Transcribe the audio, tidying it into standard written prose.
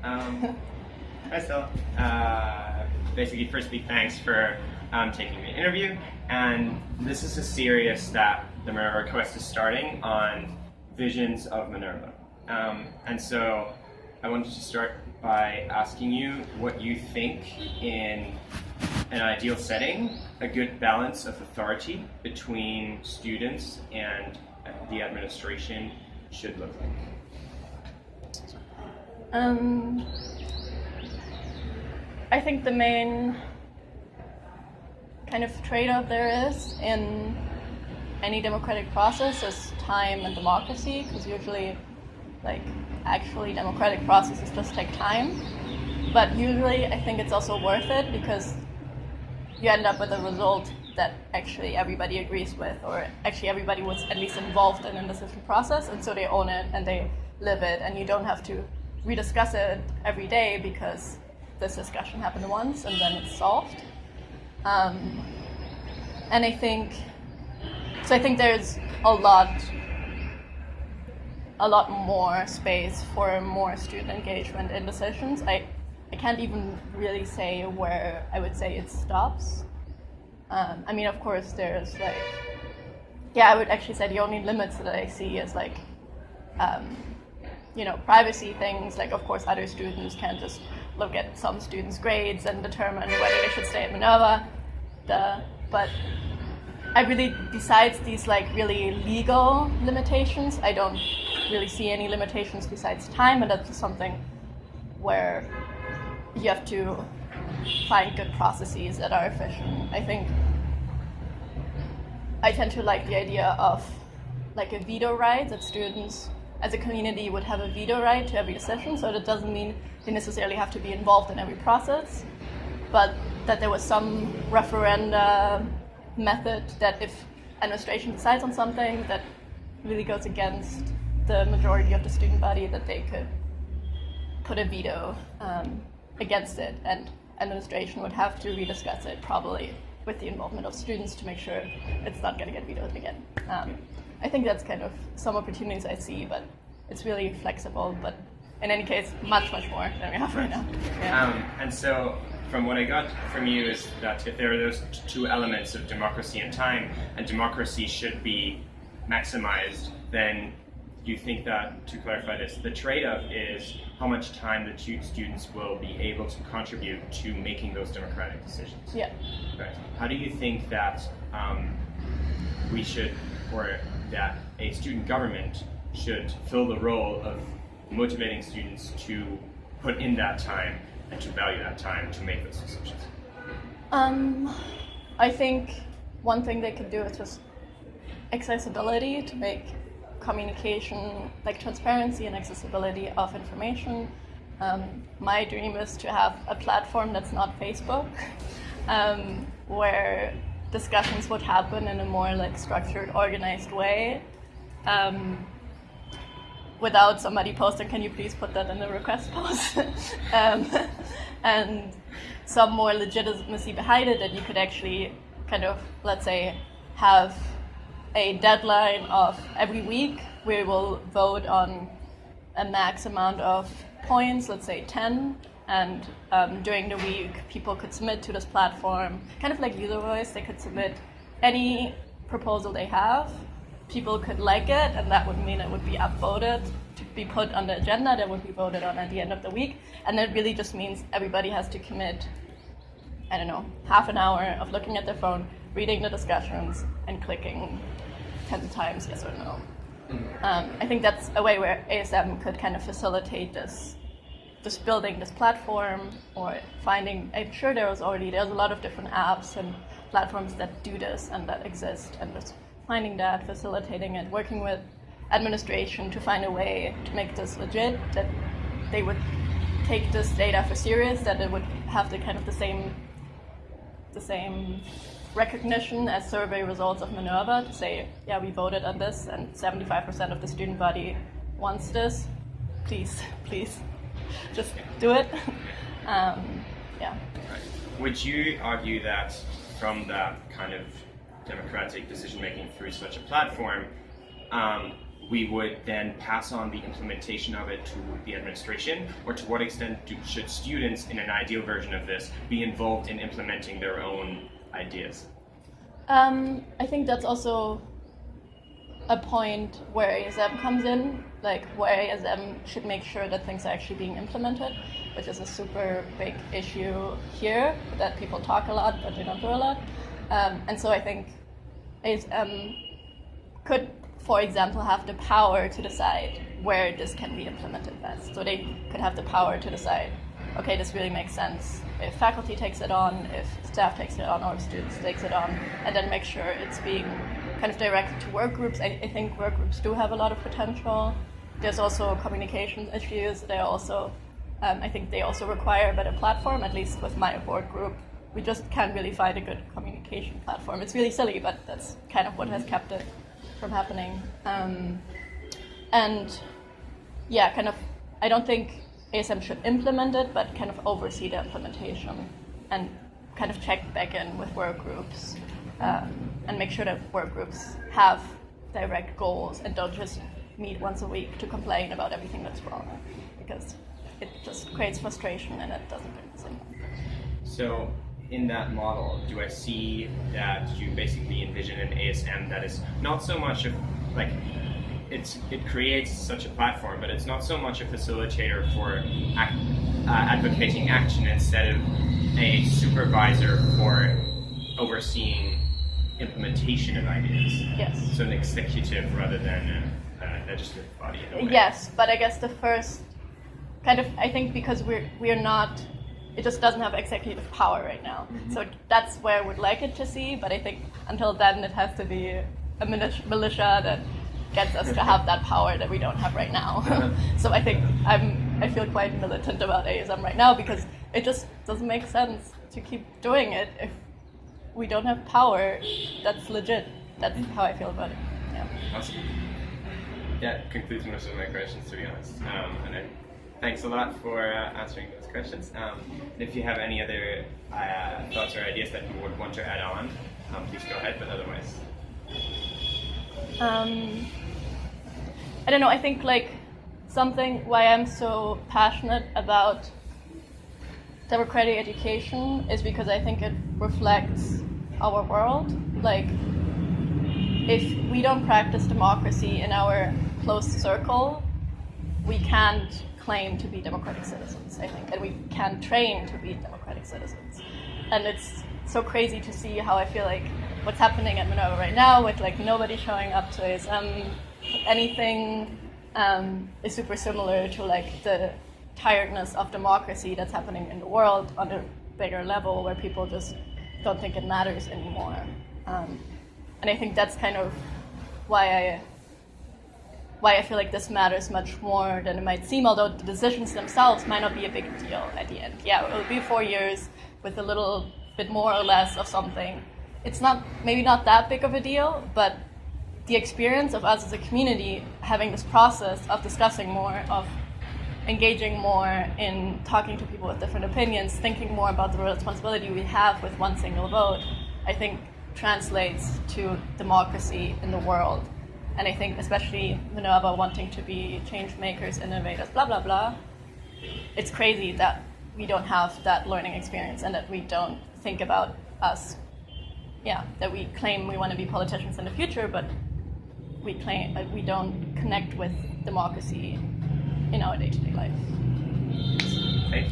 Hi, Stella. Basically, first, big thanks for taking the interview. And this is a series that the Minerva Quest is starting on visions of Minerva. And so I wanted to start by asking you what you think in an ideal setting, a good balance of authority between students and the administration should look like. I think the main kind of trade-off there is in any democratic process is time and democracy, because usually actually democratic processes just take time. But usually I think it's also worth it because you end up with a result that actually everybody agrees with, or actually everybody was at least involved in the decision process, and so they own it and they live it, and you don't have to rediscuss it every day because this discussion happened once and then it's solved. And I think there's a lot more space for more student engagement in decisions. I can't even really say where I would say it stops. I mean, of course, there's I would actually say the only limits that I see is privacy things. Like, of course, other students can't just look at some students' grades and determine whether they should stay at Minerva. But I really, besides these really legal limitations, I don't really see any limitations besides time, and that's something where you have to find good processes that are efficient. I think I tend to like the idea of a veto right, that students as a community would have a veto right to every decision, so that doesn't mean they necessarily have to be involved in every process, but that there was some referenda method that if administration decides on something that really goes against the majority of the student body, that they could put a veto against it, and administration would have to rediscuss it, probably with the involvement of students, to make sure it's not going to get vetoed again. I think that's kind of some opportunities I see, but it's really flexible, but in any case, much, much more than we have right now. Yeah. And so, from what I got from you is that if there are those two elements of democracy and time, and democracy should be maximized, then you think that, to clarify this, the trade-off is how much time the students will be able to contribute to making those democratic decisions. Yeah. Right. How do you think that we should, or that a student government should fill the role of motivating students to put in that time and to value that time to make those decisions? I think one thing they could do is just accessibility, to make communication, transparency and accessibility of information. My dream is to have a platform that's not Facebook, where discussions would happen in a more structured, organized way, without somebody posting, "Can you please put that in the request post?" And some more legitimacy behind it, that you could actually kind of, let's say, have a deadline of every week we will vote on a max amount of points, let's say 10, and during the week people could submit to this platform, kind of like UserVoice. They could submit any proposal they have, people could like it, and that would mean it would be upvoted to be put on the agenda that would be voted on at the end of the week. And that really just means everybody has to commit, I don't know, half an hour of looking at their phone, reading the discussions, and clicking 10 times yes or no. I think that's a way where ASM could kind of facilitate this, just building this platform, or finding, I'm sure there's a lot of different apps and platforms that do this and that exist, and just finding that, facilitating it, working with administration to find a way to make this legit, that they would take this data for serious, that it would have the kind of the same recognition as survey results of Minerva, to say, yeah, we voted on this and 75% of the student body wants this. Please, just do it. Yeah. Would you argue that from that kind of democratic decision-making through such a platform, we would then pass on the implementation of it to the administration, or to what extent should students in an ideal version of this be involved in implementing their own ideas? I think that's also a point where ASM comes in, like where ASM should make sure that things are actually being implemented, which is a super big issue here, that people talk a lot but they don't do a lot. And so I think ASM could, for example, have the power to decide where this can be implemented best. So they could have the power to decide, okay, this really makes sense if faculty takes it on, if staff takes it on, or if students takes it on, and then make sure it's being kind of directed to work groups. I think work groups do have a lot of potential. There's also communication issues. They're also, I think they also require a better platform, at least with my board group. We just can't really find a good communication platform. It's really silly, but that's kind of what has kept it from happening. And yeah, kind of, I don't think ASM should implement it, but kind of oversee the implementation and kind of check back in with work groups and make sure that work groups have direct goals and don't just meet once a week to complain about everything that's wrong, because it just creates frustration and it doesn't bring the same. So in that model, do I see that you basically envision an ASM that is not so much of, like, it creates such a platform, but it's not so much a facilitator for advocating action, instead of a supervisor for overseeing implementation of ideas? Yes. So an executive rather than a legislative body in a way. Yes, but I guess the first kind of, I think because we're not, it just doesn't have executive power right now. Mm-hmm. So that's where I would like it to see, but I think until then it has to be a militia that gets us to have that power that we don't have right now. So I think I feel quite militant about ASM right now, because it just doesn't make sense to keep doing it if we don't have power that's legit. That's how I feel about it. Yeah. Awesome. That concludes most of my questions, to be honest. Thanks a lot for answering those questions. If you have any other thoughts or ideas that you would want to add on, please go ahead, but otherwise. I don't know, I think like something why I'm so passionate about democratic education is because I think it reflects our world. Like, if we don't practice democracy in our closed circle, we can't claim to be democratic citizens, I think, and we can't train to be democratic citizens. And it's so crazy to see how I feel like what's happening at Minerva right now, with like nobody showing up to ASM, anything is super similar to like the tiredness of democracy that's happening in the world on a bigger level, where people just don't think it matters anymore. And I think that's kind of why I feel like this matters much more than it might seem, although the decisions themselves might not be a big deal at the end. Yeah, it'll be 4 years with a little bit more or less of something. It's maybe not that big of a deal, but the experience of us as a community having this process of discussing more, of engaging more in talking to people with different opinions, thinking more about the responsibility we have with one single vote, I think translates to democracy in the world. And I think especially Minerva wanting to be change makers, innovators, blah, blah, blah, it's crazy that we don't have that learning experience and that we don't think about us. Yeah, that we claim we want to be politicians in the future, but we don't connect with democracy in our day-to-day life. Thank